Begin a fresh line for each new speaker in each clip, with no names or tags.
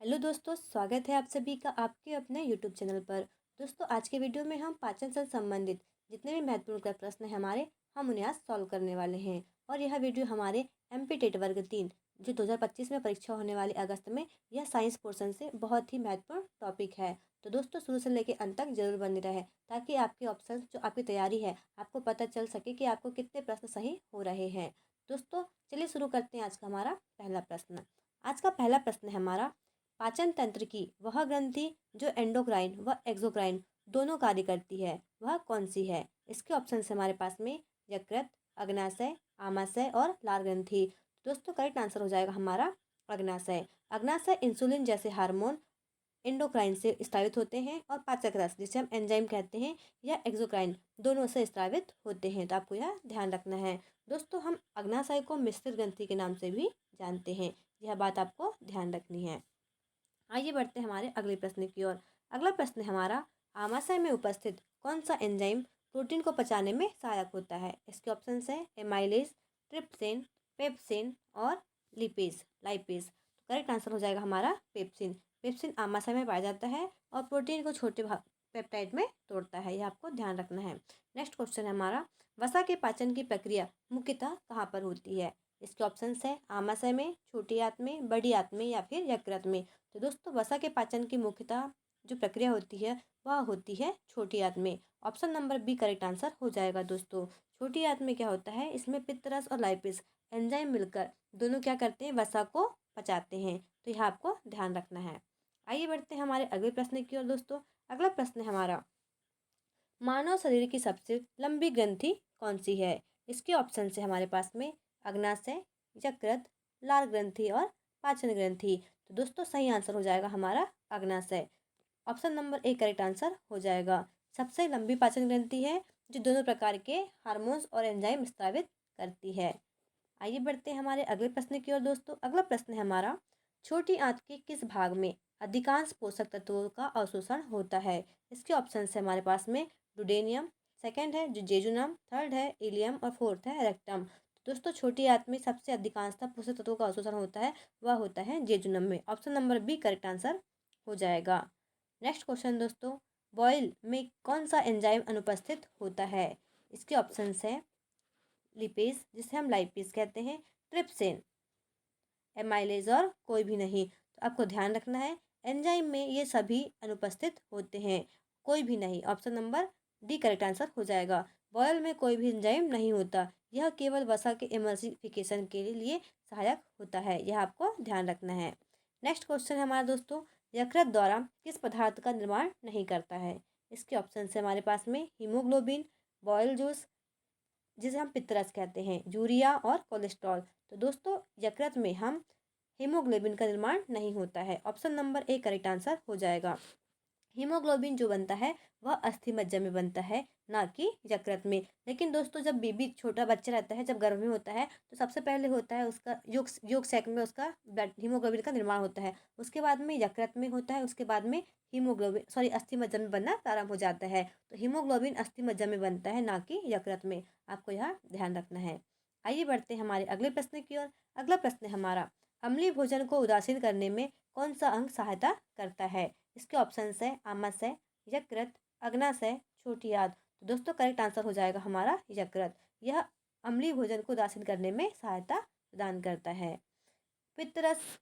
Hello दोस्तों, स्वागत है आप सभी का आपके अपने यूट्यूब चैनल पर। दोस्तों, आज के वीडियो में हम पाचन से संबंधित जितने भी महत्वपूर्ण का प्रश्न है हमारे, हम उन्हें आज सॉल्व करने वाले हैं। और यह वीडियो हमारे एमपी टेट वर्ग 3 जो 2025 में परीक्षा होने वाली अगस्त में, यह साइंस पोर्शन से बहुत ही महत्वपूर्ण टॉपिक है। तो दोस्तों, शुरू से लेकर अंत तक जरूर बने रहे ताकि आपके ऑप्शन जो आपकी तैयारी है आपको पता चल सके कि आपको कितने प्रश्न सही हो रहे हैं। दोस्तों, चलिए शुरू करते हैं आज का हमारा पहला प्रश्न। आज का पहला प्रश्न है हमारा, पाचन तंत्र की वह ग्रंथि जो एंडोक्राइन व एक्सोक्राइन दोनों कार्य करती है वह कौन सी है। इसके ऑप्शन है हमारे पास में यकृत, अग्नाशय, आमाशय और लाल ग्रंथि। दोस्तों, करेक्ट आंसर हो जाएगा हमारा अग्नाशय। अग्नाशय इंसुलिन जैसे हार्मोन एंडोक्राइन से स्रावित होते हैं और पाचक रस जिसे हम एंजाइम कहते हैं या एक्सोक्राइन दोनों से स्रावित होते हैं। तो आपको यह ध्यान रखना है। दोस्तों, हम अग्नाशय को मिश्रित ग्रंथि के नाम से भी जानते हैं, यह बात आपको ध्यान रखनी है। आइए बढ़ते हैं हमारे अगले प्रश्न की ओर। अगला प्रश्न है हमारा, आमाशय में उपस्थित कौन सा एंजाइम प्रोटीन को पचाने में सहायक होता है। इसके ऑप्शन है एमाइलेज, ट्रिप्सिन, पेप्सिन और लिपेज लाइपेज। तो करेक्ट आंसर हो जाएगा हमारा पेप्सिन। पेप्सिन आमाशय में पाया जाता है और प्रोटीन को छोटे पेप्टाइड में तोड़ता है, यह आपको ध्यान रखना है। नेक्स्ट क्वेश्चन है हमारा, वसा के पाचन की प्रक्रिया मुख्यतः कहाँ पर होती है। इसके ऑप्शन है आमाशय में, छोटी आंत में, बड़ी आंत में या फिर यकृत में। तो दोस्तों, वसा के पाचन की मुख्यतः जो प्रक्रिया होती है वह होती है छोटी आंत में। Option number B correct answer हो जाएगा। दोस्तों, छोटी आंत में क्या होता है, इसमें पित्तरस और लाइपेज एंजाइम मिलकर दोनों क्या करते हैं, वसा को पचाते हैं। तो यह आपको ध्यान रखना है। आइए बढ़ते हैं हमारे अगले प्रश्न की ओर। दोस्तों, अगला प्रश्न है हमारा, मानव शरीर की सबसे लंबी ग्रंथि कौन सी है। इसके ऑप्शन से हमारे पास में अग्नाशय, यकृत, लाल ग्रंथि और पाचन ग्रंथि। तो दोस्तों, सही आंसर हो जाएगा हमारा अग्नाशय। Option number A correct answer हो जाएगा। सबसे लंबी पाचन ग्रंथि है जो दोनों प्रकार के हार्मोन्स और एंजाइम स्रावित करती है। आइए बढ़ते हैं हमारे अगले प्रश्न की ओर। दोस्तों, अगला प्रश्न है हमारा, छोटी आंत के किस भाग में अधिकांश पोषक तत्वों का अवशोषण होता है। इसके ऑप्शन है हमारे पास में डुडेनियम, सेकंड है जो जेजुनम, थर्ड है इलियम और फोर्थ है रेक्टम। तो दोस्तों, छोटी आंत में सबसे अधिकांशतः पोषक तत्वों का अवशोषण होता है वह होता है जेजुनम में। Option number B correct answer हो जाएगा। नेक्स्ट क्वेश्चन दोस्तों, बॉयल में कौन सा एंजाइम अनुपस्थित होता है। इसके ऑप्शन है लिपेज जिसे हम लाइपेज कहते हैं, ट्रिप्सिन, एमाइलेज और कोई भी नहीं। तो आपको ध्यान रखना है, एंजाइम में ये सभी अनुपस्थित होते हैं, कोई भी नहीं। Option number D correct answer हो जाएगा। बॉयल में कोई भी एंजाइम नहीं होता, यह केवल वसा के एमल्सिफिकेशन के लिए सहायक होता है, यह आपको ध्यान रखना है। नेक्स्ट क्वेश्चन है हमारा दोस्तों, यकृत द्वारा किस पदार्थ का निर्माण नहीं करता है। इसके ऑप्शन से हमारे पास में हीमोग्लोबिन, बॉयल जूस जिसे हम पित्तरस कहते हैं, यूरिया और कोलेस्ट्रॉल। तो दोस्तों, यकृत में हम हीमोग्लोबिन का निर्माण नहीं होता है। Option number A correct answer हो जाएगा। हीमोग्लोबिन जो बनता है वह अस्थि मज्जा में बनता है, ना कि यकृत में। लेकिन दोस्तों, जब बेबी छोटा बच्चा रहता है, जब गर्भ में होता है, तो सबसे पहले होता है उसका योग सैक में उसका ब्लड हीमोग्लोबिन का निर्माण होता है। उसके बाद में यकृत में होता है, उसके बाद में अस्थि मज्जा में बनना प्रारंभ हो जाता है। तो हीमोग्लोबिन अस्थि मज्जा में बनता है, ना कि यकृत में। आपको यह ध्यान रखना है। आइए बढ़ते हैं हमारे अगले प्रश्न की ओर। अगला प्रश्न है हमारा, अम्लीय भोजन को उदासीन करने में कौन सा अंग सहायता करता है। इसके ऑप्शन है आमाशय, यकृत, अग्नाशय, छोटी आंत। तो दोस्तों, करेक्ट आंसर हो जाएगा हमारा यकृत। यह अम्लीय भोजन को उदासीन करने में सहायता प्रदान करता है। पित्तरस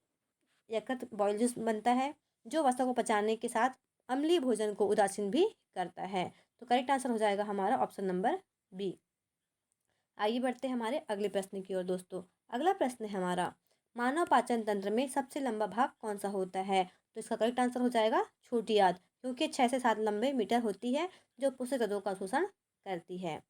यकृत बॉयल जूस बनता है जो वसा को पचाने के साथ अम्लीय भोजन को उदासीन भी करता है। तो करेक्ट आंसर हो जाएगा हमारा ऑप्शन नंबर बी। आइए बढ़ते हैं हमारे अगले प्रश्न की ओर। दोस्तों, अगला प्रश्न है हमारा, मानव पाचन तंत्र में सबसे लंबा भाग कौन सा होता है। तो इसका करेक्ट आंसर हो जाएगा छोटी आंत, क्योंकि 6 से 7 लंबे मीटर होती है जो पोषक तत्वों का शोषण करती है।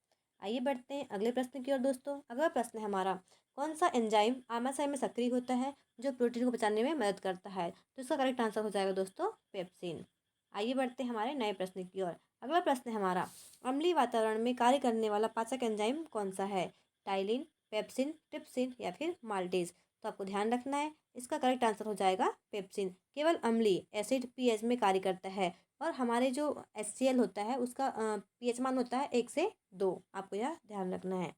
आइए बढ़ते हैं अगले प्रश्न की ओर। दोस्तों, अगला प्रश्न है हमारा, कौन सा एंजाइम आमाशय में सक्रिय होता है जो प्रोटीन को पचाने में मदद करता है। तो इसका करेक्ट आंसर हो जाएगा दोस्तों पेप्सिन। आइए बढ़ते हैं हमारे नए प्रश्न की ओर। अगला प्रश्न है हमारा, अम्लीय वातावरण में कार्य करने वाला पाचक एंजाइम कौन सा है। टाइलिन, पेप्सिन, ट्रिप्सिन या फिर माल्टेज। तो आपको ध्यान रखना है, इसका करेक्ट आंसर हो जाएगा पेप्सिन। केवल अम्लीय एसिड पीएच में कार्य करता है और हमारे जो HCl होता है उसका पीएच मान होता है 1 से 2। आपको यह ध्यान रखना है।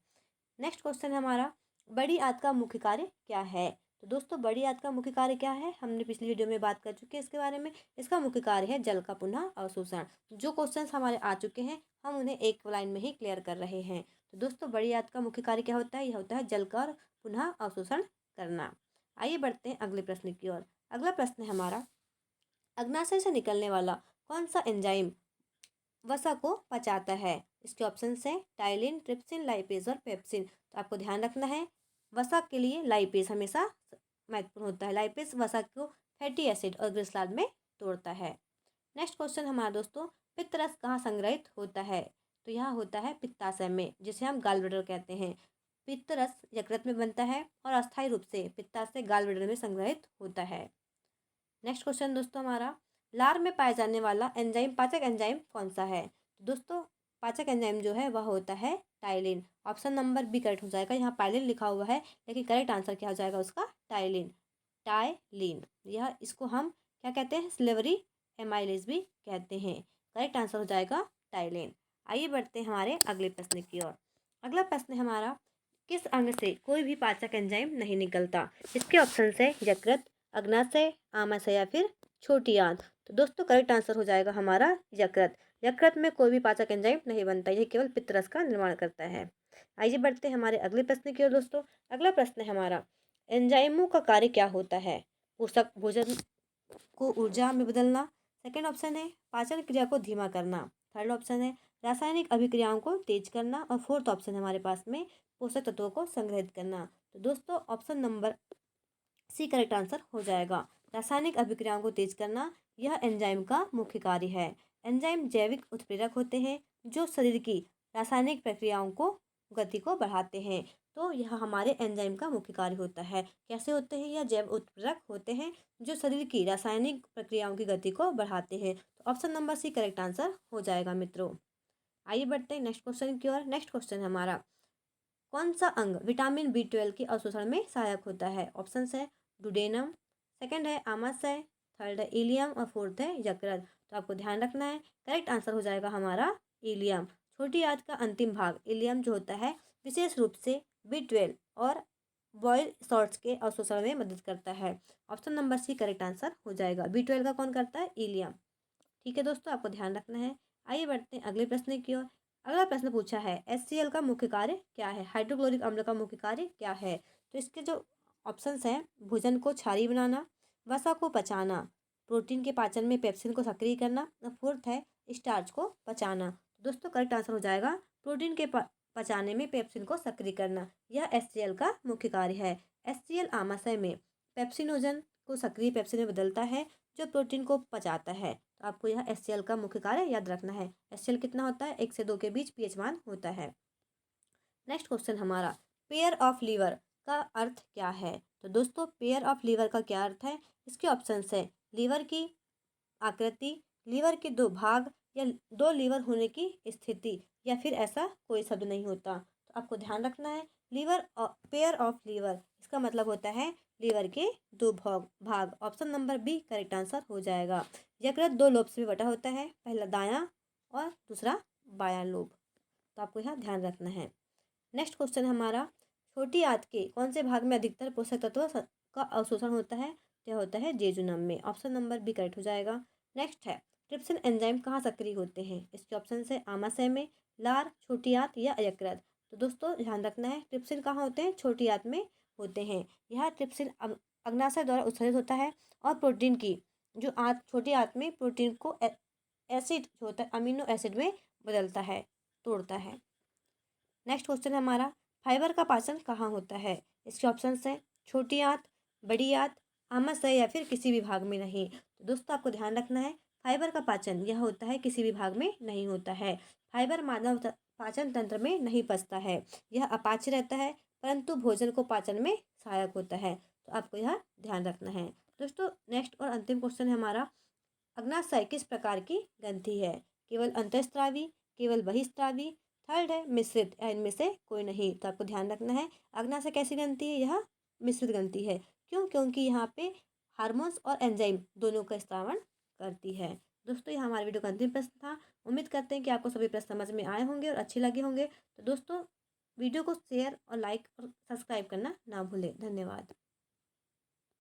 नेक्स्ट क्वेश्चन है हमारा, बड़ी आंत का मुख्य कार्य क्या है। तो दोस्तों बड़ी आंत का मुख्य कार्य क्या है, हमने पिछली वीडियो में बात कर चुके हैं इसके बारे में। इसका मुख्य कार्य है जल का पुनः अवशोषण। जो क्वेश्चंस हमारे आ चुके हैं हम उन्हें एक लाइन में ही क्लियर कर रहे हैं। तो दोस्तों बड़ी आंत का मुख्य कार्य क्या होता है, यह होता है जल का पुनः अवशोषण करना। आइए बढ़ते हैं अगले प्रश्न की ओर। अगला प्रश्न है हमारा, अग्नाशय से निकलने वाला कौन सा एंजाइम वसा को पचाता है। इसके ऑप्शन है टाइलिन, ट्रिप्सिन, लाइपेज और पेप्सिन। तो आपको ध्यान रखना है वसा के लिए लाइपेज हमेशा महत्वपूर्ण होता है। लाइपेज वसा को फैटी एसिड और ग्लिसरॉल में तोड़ता है। नेक्स्ट क्वेश्चन हमारा दोस्तों, पित्तरस कहाँ संग्रहित होता है। तो यह होता है पित्ताशय में, जिसे हम गॉल ब्लैडर कहते हैं। पित्तरस यकृत में बनता है और अस्थायी रूप से पित्ताशय गॉल ब्लैडर में संग्रहित होता है। नेक्स्ट क्वेश्चन दोस्तों हमारा, लार में पाया जाने वाला एंजाइम पाचक एंजाइम कौन सा है। तो दोस्तों पाचक एंजाइम जो है वह होता है टाइलिन। ऑप्शन नंबर बी करेक्ट हो जाएगा। यहाँ पाइलिन लिखा हुआ है लेकिन करेक्ट आंसर क्या हो जाएगा उसका, टाइलिन। टाइलिन यह इसको हम क्या कहते हैं, स्लेवरी एमाइलेज भी कहते हैं। करेक्ट आंसर हो जाएगा टाइलिन। आइए बढ़ते हैं हमारे अगले प्रश्न की ओर। अगला प्रश्न हमारा, किस अंग से कोई भी पाचक एंजाइम नहीं निकलता। इसके ऑप्शन है यकृत, अग्नाशय, आमाशय या फिर छोटी आंत। तो दोस्तों करेक्ट आंसर हो जाएगा हमारा यकृत। यकृत में कोई भी पाचक एंजाइम नहीं बनता, यह केवल पित्तरस का निर्माण करता है। आइए बढ़ते हैं हमारे अगले प्रश्न की ओर दोस्तों। अगला प्रश्न है हमारा, एंजाइमों का कार्य क्या होता है। पोषक भोजन को ऊर्जा में बदलना। सेकेंड ऑप्शन है पाचन क्रिया को धीमा करना। थर्ड ऑप्शन है रासायनिक अभिक्रियाओं को तेज करना। और फोर्थ ऑप्शन हमारे पास में पोषक तत्वों को संग्रहित करना। तो दोस्तों option number C correct answer हो जाएगा। रासायनिक अभिक्रियाओं को तेज करना यह एंजाइम का मुख्य कार्य है। एंजाइम जैविक उत्प्रेरक होते हैं जो शरीर की रासायनिक प्रक्रियाओं को गति को बढ़ाते हैं। तो यह हमारे एंजाइम का मुख्य कार्य होता है। कैसे होते हैं, यह जैव उत्प्रेरक होते हैं जो शरीर की रासायनिक प्रक्रियाओं की गति को बढ़ाते हैं। तो option number C correct answer हो जाएगा मित्रों। आइए बढ़ते हैं नेक्स्ट क्वेश्चन की ओर। नेक्स्ट क्वेश्चन हमारा, कौन सा अंग विटामिन B12 के अवशोषण में सहायक होता है। ऑप्शन है डुडेनम, सेकंड है आमाशय, थर्ड है इलियम और फोर्थ है यकृत। तो आपको ध्यान रखना है करेक्ट आंसर हो जाएगा हमारा इलियम। छोटी आंत का अंतिम भाग इलियम जो होता है विशेष रूप से B12 और बॉयल सॉल्ट्स के अवशोषण में मदद करता है। Option number C correct answer हो जाएगा। B12 का कौन करता है, इलियम। ठीक है दोस्तों आपको ध्यान रखना है। आइए बढ़ते हैं अगले प्रश्न की ओर। अगला प्रश्न पूछा है HCl का मुख्य कार्य क्या है। हाइड्रोक्लोरिक अम्ल का मुख्य कार्य क्या है। तो इसके जो ऑप्शंस हैं, भोजन को क्षारीय बनाना, वसा को पचाना, प्रोटीन के पाचन में पेप्सिन को सक्रिय करना, और फोर्थ है स्टार्च को पचाना। तो दोस्तों करेक्ट आंसर हो जाएगा प्रोटीन के पचाने में पेप्सिन को सक्रिय करना। यह HCl का मुख्य कार्य है। HCl आमाशय में पेप्सिनोजन को सक्रिय पेप्सिन में बदलता है जो प्रोटीन को पचाता है। तो आपको यह HCl का मुख्य कार्य याद रखना है। HCl कितना होता है, 1 से 2 के बीच pH मान होता है। नेक्स्ट क्वेश्चन हमारा, पेयर ऑफ लीवर का अर्थ क्या है। तो दोस्तों पेयर ऑफ लीवर का क्या अर्थ है, इसके ऑप्शन है लीवर की आकृति, लीवर के 2 भाग, या 2 लीवर होने की स्थिति, या फिर ऐसा कोई शब्द नहीं होता। तो आपको ध्यान रखना है लीवर पेयर ऑफ लीवर इसका मतलब होता है लीवर के 2 भाग। Option number B correct answer हो जाएगा। यकृत 2 लोब्स में बटा होता है, पहला दायां और दूसरा बायां लोब। तो आपको यहाँ ध्यान रखना है। नेक्स्ट क्वेश्चन हमारा, छोटी आंत के कौन से भाग में अधिकतर पोषक तत्व का अवशोषण होता है। यह होता है जेजुनम में। ऑप्शन नंबर बी करेक्ट हो जाएगा। नेक्स्ट है ट्रिप्सिन एंजाइम कहाँ सक्रिय होते हैं। इसके ऑप्शन है आमाशय में, लार, छोटी आंत या यकृत। तो दोस्तों ध्यान रखना है ट्रिप्सिन कहाँ होते हैं, छोटी आंत में होते हैं। यह ट्रिप्सिन अग्नाशय द्वारा उत्सर्जित होता है और प्रोटीन की जो छोटी आंत में प्रोटीन को एसिड जो होता है अमीनो एसिड में बदलता है, तोड़ता है। नेक्स्ट क्वेश्चन हमारा, फाइबर का पाचन कहाँ होता है। इसके ऑप्शन है छोटी आंत, बड़ी आंत, आमाशय या फिर किसी भी भाग में नहीं। तो दोस्तों आपको ध्यान रखना है फाइबर का पाचन यह होता है किसी भी भाग में नहीं होता है। फाइबर मानव पाचन तंत्र में नहीं पचता है, यह अपाच्य रहता है, परंतु भोजन को पाचन में सहायक होता है। तो आपको यह ध्यान रखना है। दोस्तों नेक्स्ट और अंतिम क्वेश्चन है हमारा, अग्नाशय किस प्रकार की ग्रंथि है। केवल अंतःस्रावी, केवल बहिस्रावी, थर्ड है मिश्रित, या इनमें से कोई नहीं। तो आपको ध्यान रखना है अग्नाशय कैसी ग्रंथि है, यह मिश्रित ग्रंथि है। क्यों, क्योंकि यहाँ पे हार्मोन्स और एंजाइम दोनों का स्त्रावण करती है। दोस्तों यह हमारे वीडियो का अंतिम प्रश्न था। उम्मीद करते हैं कि आपको सभी प्रश्न समझ में आए होंगे और अच्छे लगे होंगे। तो दोस्तों वीडियो को शेयर और लाइक और सब्सक्राइब करना ना भूलें। धन्यवाद।